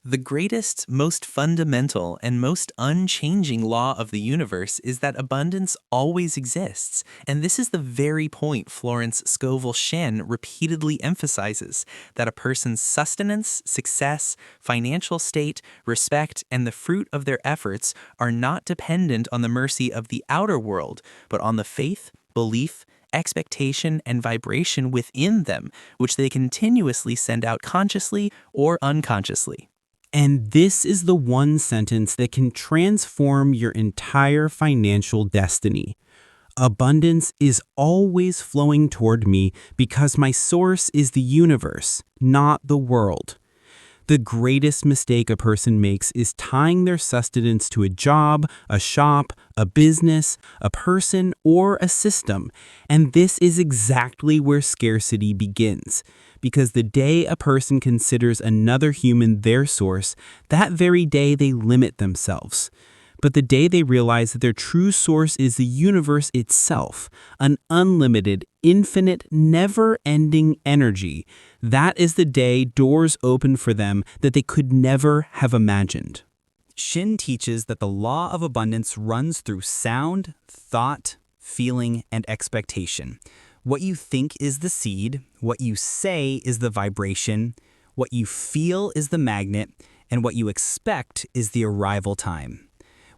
The greatest, most fundamental, and most unchanging law of the universe is that abundance always exists, and this is the very point Florence Shinn repeatedly emphasizes, that a person's sustenance, success, financial state, respect, and the fruit of their efforts are not dependent on the mercy of the outer world, but on the faith, belief, expectation, and vibration within them, which they continuously send out consciously or unconsciously. And this is the one sentence that can transform your entire financial destiny. Abundance is always flowing toward me because my source is the universe, not the world. The greatest mistake a person makes is tying their sustenance to a job, a shop, a business, a person, or a system. And this is exactly where scarcity begins. Because the day a person considers another human their source, that very day they limit themselves. But the day they realize that their true source is the universe itself, an unlimited, infinite, never-ending energy, that is the day doors open for them that they could never have imagined. Shinn teaches that the law of abundance runs through sound, thought, feeling, and expectation. What you think is the seed, what you say is the vibration, what you feel is the magnet, and what you expect is the arrival time.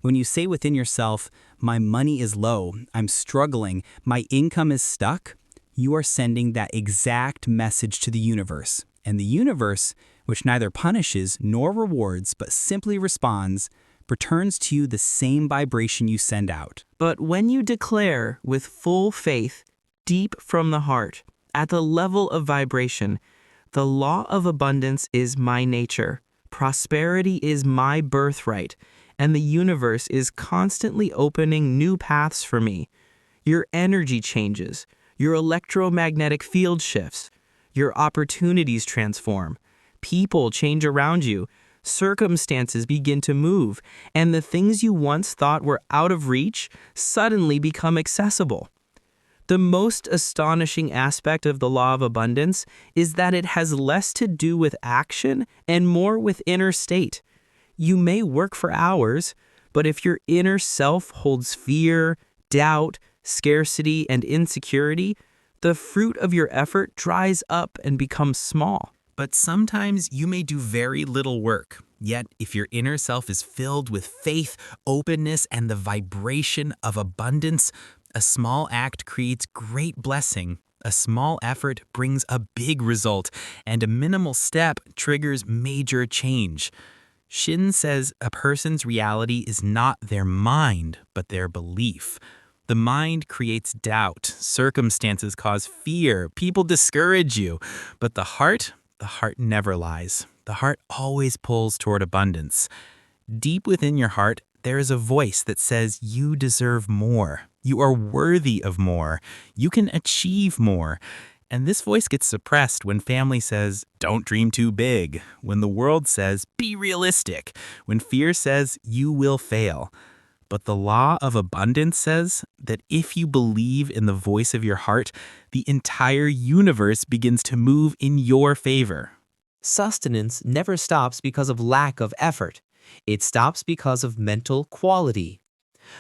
When you say within yourself, my money is low, I'm struggling, my income is stuck, you are sending that exact message to the universe. And the universe, which neither punishes nor rewards but simply responds, returns to you the same vibration you send out. But when you declare with full faith, deep from the heart, at the level of vibration, the law of abundance is my nature, prosperity is my birthright, and the universe is constantly opening new paths for me. Your energy changes, your electromagnetic field shifts, your opportunities transform, people change around you, circumstances begin to move, and the things you once thought were out of reach suddenly become accessible. The most astonishing aspect of the law of abundance is that it has less to do with action and more with inner state. You may work for hours, but if your inner self holds fear, doubt, scarcity, and insecurity, the fruit of your effort dries up and becomes small. But sometimes you may do very little work. Yet, if your inner self is filled with faith, openness, and the vibration of abundance, a small act creates great blessing. A small effort brings a big result, and a minimal step triggers major change. Shinn says a person's reality is not their mind, but their belief. The mind creates doubt, circumstances cause fear, people discourage you. But the heart never lies. The heart always pulls toward abundance. Deep within your heart, there is a voice that says you deserve more. You are worthy of more. You can achieve more. And this voice gets suppressed when family says, don't dream too big, when the world says, be realistic, when fear says, you will fail. But the law of abundance says that if you believe in the voice of your heart, the entire universe begins to move in your favor. Sustenance never stops because of lack of effort. It stops because of mental quality.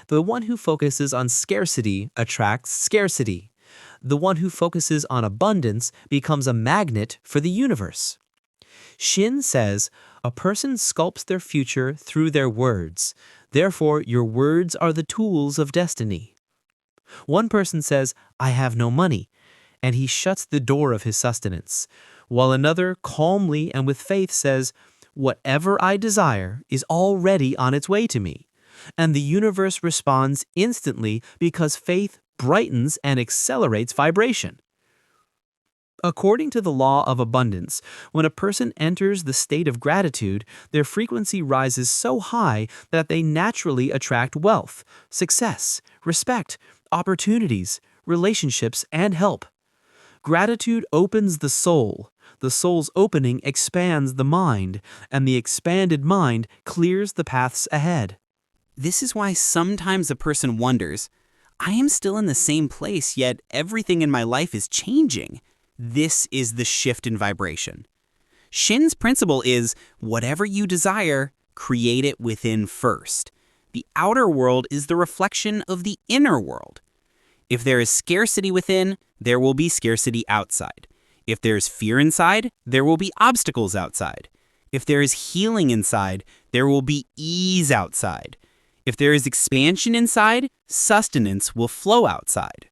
The one who focuses on scarcity attracts scarcity. The one who focuses on abundance becomes a magnet for the universe. Shinn says, a person sculpts their future through their words. Therefore, your words are the tools of destiny. One person says, I have no money, and he shuts the door of his sustenance, while another calmly and with faith says, whatever I desire is already on its way to me. And the universe responds instantly because faith brightens and accelerates vibration. According to the law of abundance, when a person enters the state of gratitude, their frequency rises so high that they naturally attract wealth, success, respect, opportunities, relationships, and help. Gratitude opens the soul's opening expands the mind, and the expanded mind clears the paths ahead. This is why sometimes a person wonders, I am still in the same place, yet everything in my life is changing. This is the shift in vibration. Shinn's principle is whatever you desire, create it within first. The outer world is the reflection of the inner world. If there is scarcity within, there will be scarcity outside. If there is fear inside, there will be obstacles outside. If there is healing inside, there will be ease outside. If there is expansion inside, sustenance will flow outside.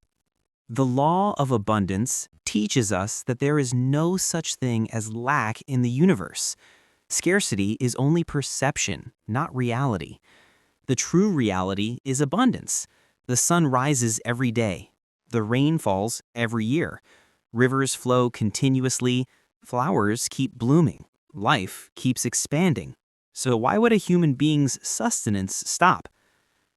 The law of abundance teaches us that there is no such thing as lack in the universe. Scarcity is only perception, not reality. The true reality is abundance. The sun rises every day. The rain falls every year. Rivers flow continuously. Flowers keep blooming. Life keeps expanding. So why would a human being's sustenance stop?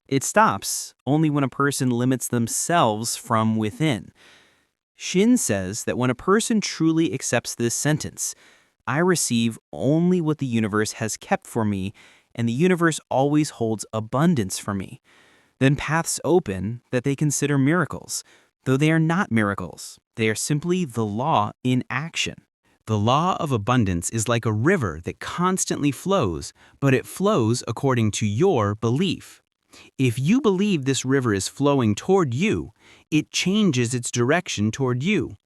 It stops only when a person limits themselves from within. Shinn says that when a person truly accepts this sentence, I receive only what the universe has kept for me, and the universe always holds abundance for me. Then paths open that they consider miracles, though they are not miracles. They are simply the law in action. The law of abundance is like a river that constantly flows, but it flows according to your belief. If you believe this river is flowing toward you, it changes its direction toward you.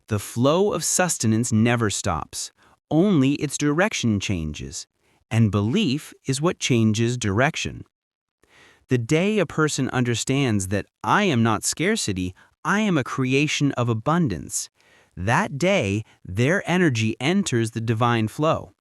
The flow of sustenance never stops, only its direction changes, and belief is what changes direction. The day a person understands that I am not scarcity, I am a creation of abundance, that day their energy enters the divine flow.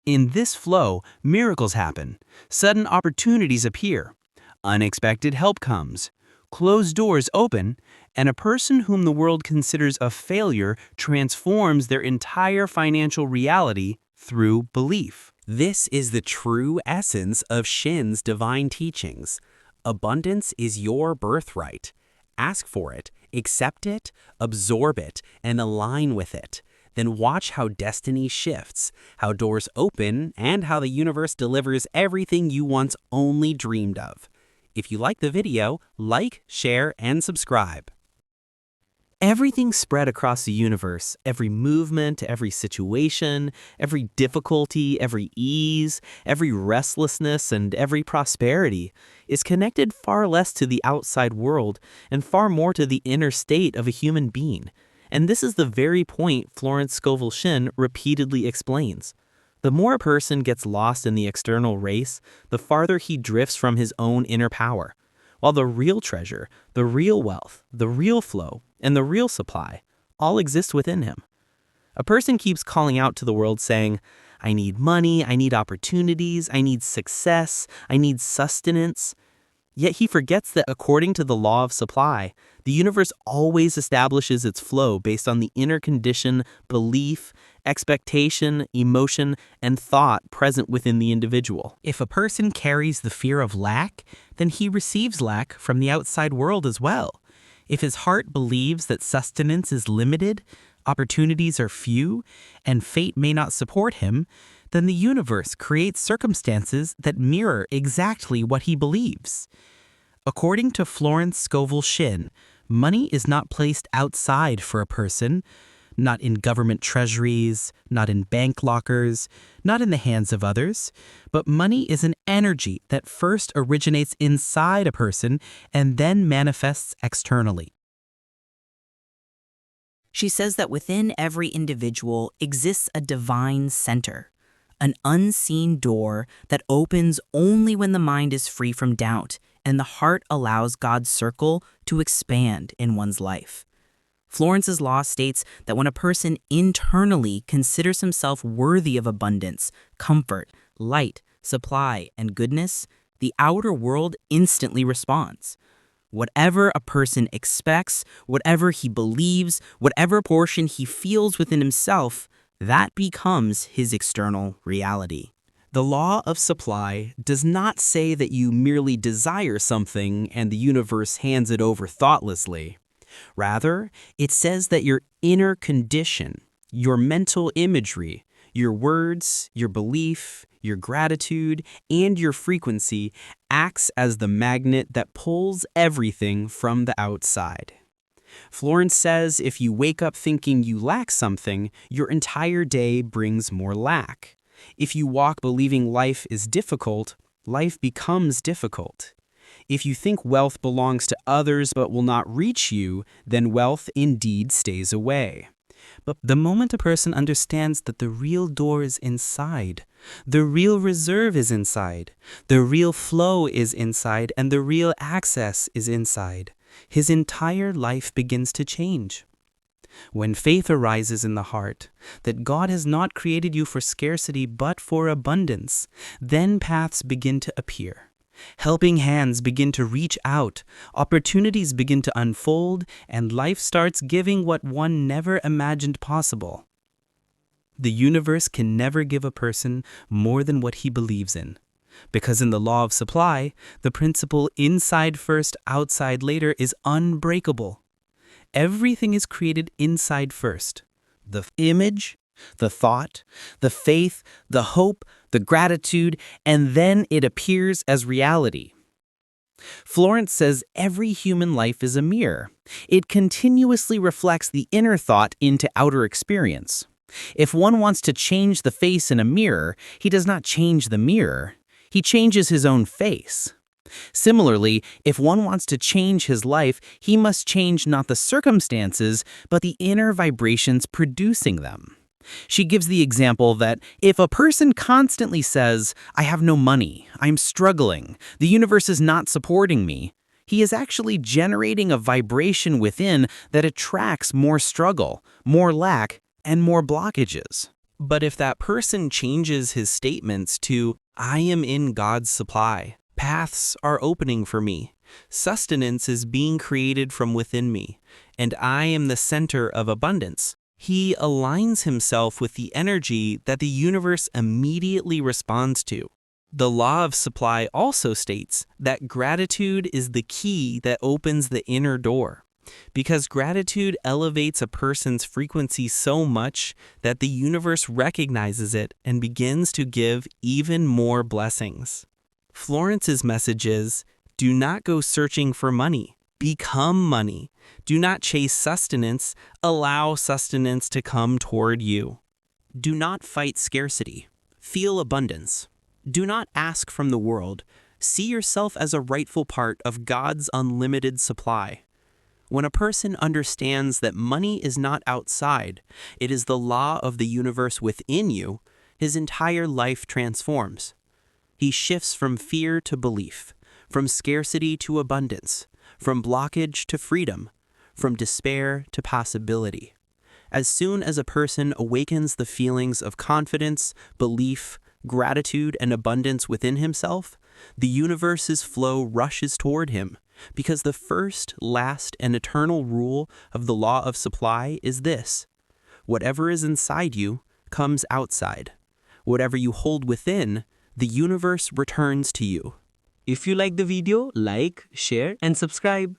In this flow, miracles happen, sudden opportunities appear, unexpected help comes, closed doors open, and a person whom the world considers a failure transforms their entire financial reality through belief. This is the true essence of Shinn's divine teachings. Abundance is your birthright. Ask for it, accept it, absorb it, and align with it. Then watch how destiny shifts, how doors open, and how the universe delivers everything you once only dreamed of. If you like the video, like, share, and subscribe. Everything spread across the universe, every movement, every situation, every difficulty, every ease, every restlessness, and every prosperity is connected far less to the outside world and far more to the inner state of a human being. And this is the very point Florence Shinn repeatedly explains. The more a person gets lost in the external race, the farther he drifts from his own inner power, while the real treasure, the real wealth, the real flow, and the real supply all exist within him. A person keeps calling out to the world saying, I need money, I need opportunities, I need success, I need sustenance. Yet he forgets that according to the law of supply, the universe always establishes its flow based on the inner condition, belief, expectation, emotion, and thought present within the individual. If a person carries the fear of lack, then he receives lack from the outside world as well. If his heart believes that sustenance is limited, opportunities are few, and fate may not support him, then the universe creates circumstances that mirror exactly what he believes. According to Florence Shinn, money is not placed outside for a person, not in government treasuries, not in bank lockers, not in the hands of others, but money is an energy that first originates inside a person and then manifests externally. She says that within every individual exists a divine center, an unseen door that opens only when the mind is free from doubt and the heart allows God's circle to expand in one's life. Florence's law states that when a person internally considers himself worthy of abundance, comfort, light, supply, and goodness, the outer world instantly responds. Whatever a person expects, whatever he believes, whatever portion he feels within himself, that becomes his external reality. The law of supply does not say that you merely desire something and the universe hands it over thoughtlessly. Rather, it says that your inner condition, your mental imagery, your words, your belief, your gratitude, and your frequency acts as the magnet that pulls everything from the outside. Florence says if you wake up thinking you lack something, your entire day brings more lack. If you walk believing life is difficult, life becomes difficult. If you think wealth belongs to others but will not reach you, then wealth indeed stays away. But the moment a person understands that the real door is inside, the real reserve is inside, the real flow is inside, and the real access is inside, his entire life begins to change. When faith arises in the heart that God has not created you for scarcity but for abundance, then paths begin to appear. Helping hands begin to reach out, opportunities begin to unfold, and life starts giving what one never imagined possible. The universe can never give a person more than what he believes in, because in the law of supply, the principle inside first, outside later is unbreakable. Everything is created inside first. The image, the thought, the faith, the hope, the gratitude, and then it appears as reality. Florence says every human life is a mirror. It continuously reflects the inner thought into outer experience. If one wants to change the face in a mirror, he does not change the mirror. He changes his own face. Similarly, if one wants to change his life, he must change not the circumstances, but the inner vibrations producing them. She gives the example that if a person constantly says, "I have no money, I'm struggling, the universe is not supporting me," he is actually generating a vibration within that attracts more struggle, more lack, and more blockages. But if that person changes his statements to, "I am in God's supply, paths are opening for me, sustenance is being created from within me, and I am the center of abundance," he aligns himself with the energy that the universe immediately responds to. The law of supply also states that gratitude is the key that opens the inner door, because gratitude elevates a person's frequency so much that the universe recognizes it and begins to give even more blessings. Florence's message is, do not go searching for money. Become money. Do not chase sustenance. Allow sustenance to come toward you. Do not fight scarcity. Feel abundance. Do not ask from the world. See yourself as a rightful part of God's unlimited supply. When a person understands that money is not outside, it is the law of the universe within you, his entire life transforms. He shifts from fear to belief, from scarcity to abundance, from blockage to freedom, from despair to possibility. As soon as a person awakens the feelings of confidence, belief, gratitude, and abundance within himself, the universe's flow rushes toward him, because the first, last, and eternal rule of the law of supply is this: whatever is inside you comes outside. Whatever you hold within, the universe returns to you. If you like the video, like, share, and subscribe.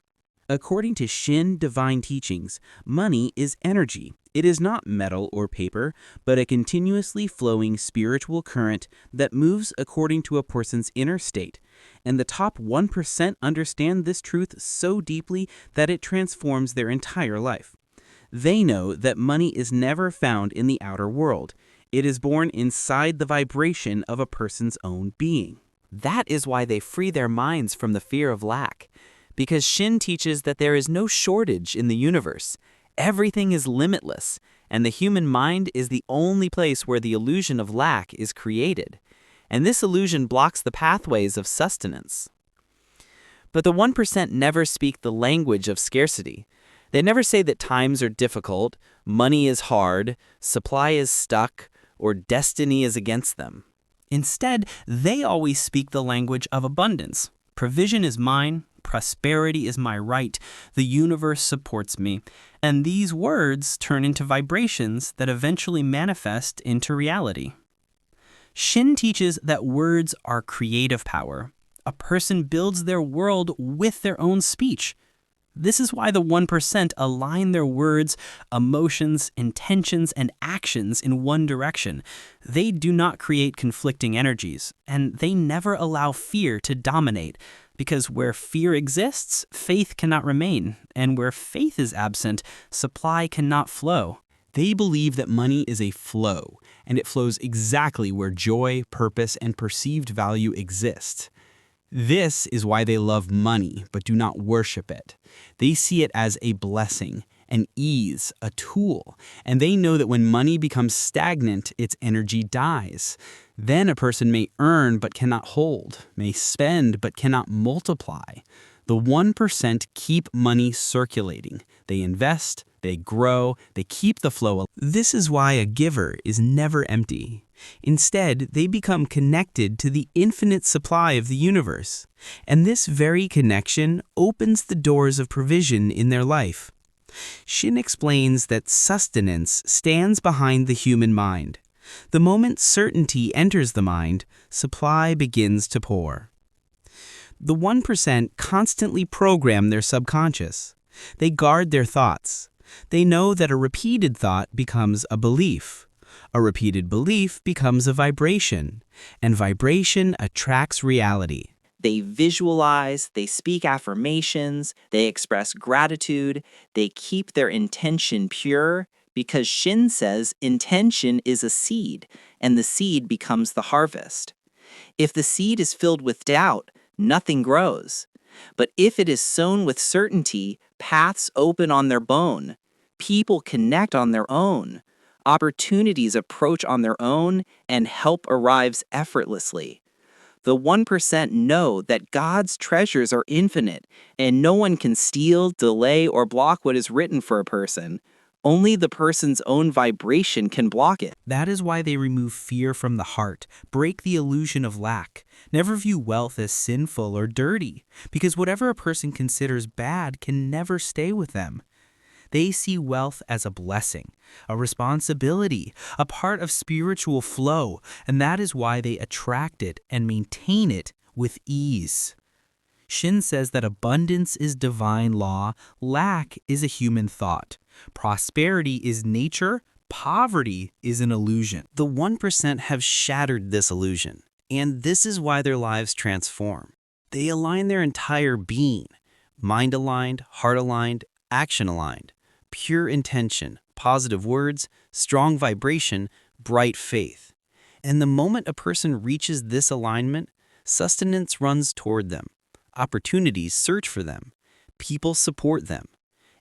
According to Shinn Divine Teachings, money is energy. It is not metal or paper, but a continuously flowing spiritual current that moves according to a person's inner state. And the top 1% understand this truth so deeply that it transforms their entire life. They know that money is never found in the outer world. It is born inside the vibration of a person's own being. That is why they free their minds from the fear of lack. Because Shinn teaches that there is no shortage in the universe. Everything is limitless, and the human mind is the only place where the illusion of lack is created. And this illusion blocks the pathways of sustenance. But the 1% never speak the language of scarcity. They never say that times are difficult, money is hard, supply is stuck, or destiny is against them. Instead, they always speak the language of abundance. Provision is mine, prosperity is my right, the universe supports me. And these words turn into vibrations that eventually manifest into reality. Shinn teaches that words are creative power. A person builds their world with their own speech. This is why the 1% align their words, emotions, intentions, and actions in one direction. They do not create conflicting energies, and they never allow fear to dominate, because where fear exists, faith cannot remain, and where faith is absent, supply cannot flow. They believe that money is a flow, and it flows exactly where joy, purpose, and perceived value exist. This is why they love money, but do not worship it. They see it as a blessing, an ease, a tool, and they know that when money becomes stagnant, its energy dies. Then a person may earn but cannot hold, may spend but cannot multiply. The 1% keep money circulating. They invest, they grow, they keep the flow. This is why a giver is never empty. Instead, they become connected to the infinite supply of the universe. And this very connection opens the doors of provision in their life. Shinn explains that sustenance stands behind the human mind. The moment certainty enters the mind, supply begins to pour. The 1% constantly program their subconscious. They guard their thoughts. They know that a repeated thought becomes a belief. A repeated belief becomes a vibration, and vibration attracts reality. They visualize, they speak affirmations, they express gratitude, they keep their intention pure, because Shinn says intention is a seed, and the seed becomes the harvest. If the seed is filled with doubt, nothing grows. But if it is sown with certainty, paths open on their own. People connect on their own. Opportunities approach on their own, and help arrives effortlessly. The 1% know that God's treasures are infinite, and no one can steal, delay, or block what is written for a person. Only the person's own vibration can block it. That is why they remove fear from the heart, break the illusion of lack, never view wealth as sinful or dirty, because whatever a person considers bad can never stay with them. They see wealth as a blessing, a responsibility, a part of spiritual flow, and that is why they attract it and maintain it with ease. Shinn says that abundance is divine law, lack is a human thought. Prosperity is nature, poverty is an illusion. The 1% have shattered this illusion, and this is why their lives transform. They align their entire being, mind-aligned, heart-aligned, action-aligned, pure intention, positive words, strong vibration, bright faith. And the moment a person reaches this alignment, sustenance runs toward them. Opportunities search for them. People support them.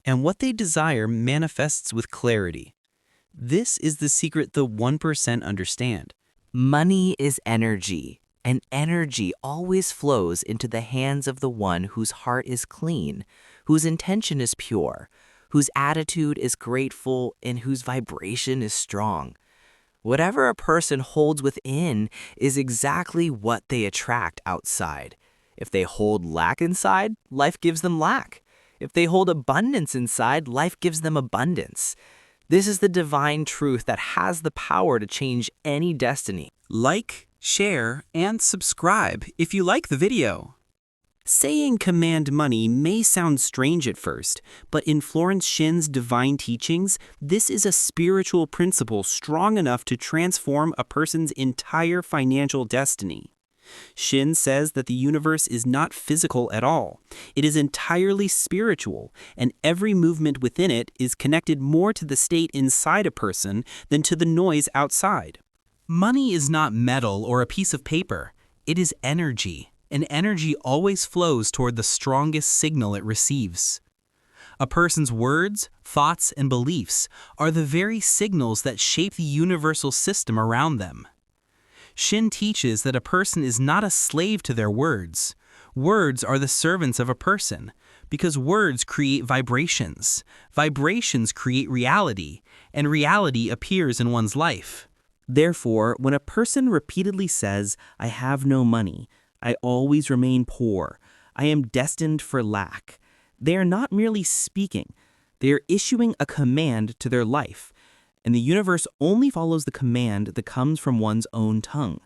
And what they desire manifests with clarity. This is the secret the 1% understand. Money is energy, and energy always flows into the hands of the one whose heart is clean, whose intention is pure, whose attitude is grateful, and whose vibration is strong. Whatever a person holds within is exactly what they attract outside. If they hold lack inside, life gives them lack. If they hold abundance inside, life gives them abundance. This is the divine truth that has the power to change any destiny. Like, share, and subscribe if you like the video. Saying command money may sound strange at first, but in Florence Shinn's divine teachings, this is a spiritual principle strong enough to transform a person's entire financial destiny. Shinn says that the universe is not physical at all. It is entirely spiritual, and every movement within it is connected more to the state inside a person than to the noise outside. Money is not metal or a piece of paper. It is energy, and energy always flows toward the strongest signal it receives. A person's words, thoughts, and beliefs are the very signals that shape the universal system around them. Shinn teaches that a person is not a slave to their words. Words are the servants of a person, because words create vibrations. Vibrations create reality, and reality appears in one's life. Therefore, when a person repeatedly says, "I have no money," "I always remain poor," "I am destined for lack," they are not merely speaking, they are issuing a command to their life, and the universe only follows the command that comes from one's own tongue.